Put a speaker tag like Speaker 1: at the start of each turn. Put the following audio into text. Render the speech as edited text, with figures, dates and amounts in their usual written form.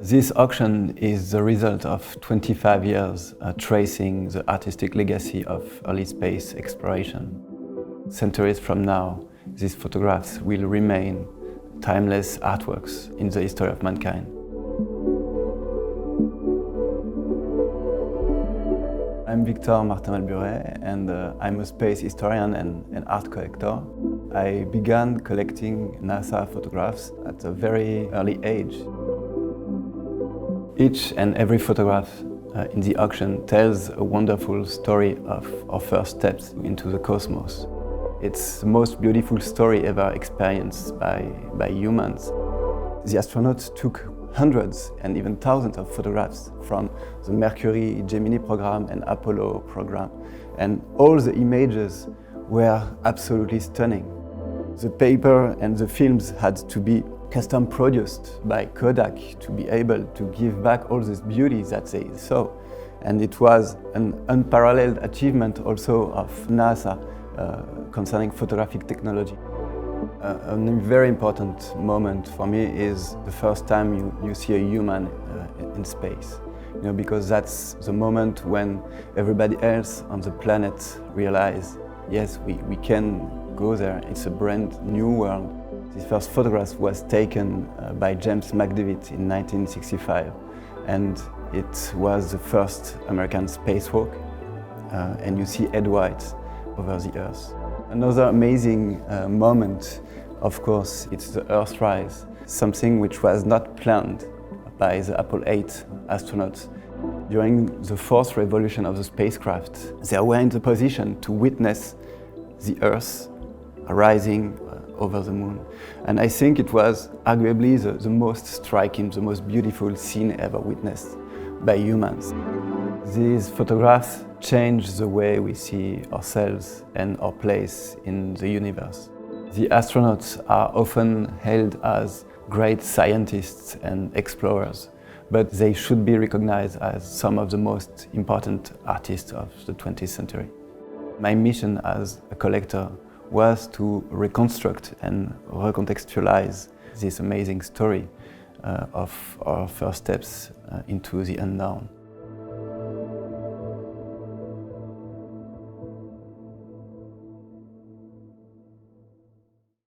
Speaker 1: This auction is the result of 25 years tracing the artistic legacy of early space exploration. Centuries from now, these photographs will remain timeless artworks in the history of mankind. I'm Victor Martin-Malburet, and I'm a space historian and art collector. I began collecting NASA photographs at a very early age. Each and every photograph in the auction tells a wonderful story of our first steps into the cosmos. It's the most beautiful story ever experienced by humans. The astronauts took hundreds and even thousands of photographs from the Mercury, Gemini program and Apollo program, and all the images were absolutely stunning. The paper and the films had to be custom produced by Kodak to be able to give back all this beauty that they saw. And it was an unparalleled achievement also of NASA concerning photographic technology. A very important moment for me is the first time you see a human in space. Because that's the moment when everybody else on the planet realizes, yes, we can go there. It's a brand new world. This first photograph was taken by James McDivitt in 1965, and it was the first American spacewalk, and you see Ed White over the Earth. Another amazing moment, of course, it's the Earthrise, something which was not planned by the Apollo 8 astronauts. During the fourth revolution of the spacecraft, they were in the position to witness the Earth rising over the moon. And I think it was arguably the most striking, the most beautiful scene ever witnessed by humans. These photographs change the way we see ourselves and our place in the universe. The astronauts are often hailed as great scientists and explorers, but they should be recognized as some of the most important artists of the 20th century. My mission as a collector was to reconstruct and recontextualize this amazing story of our first steps into the unknown.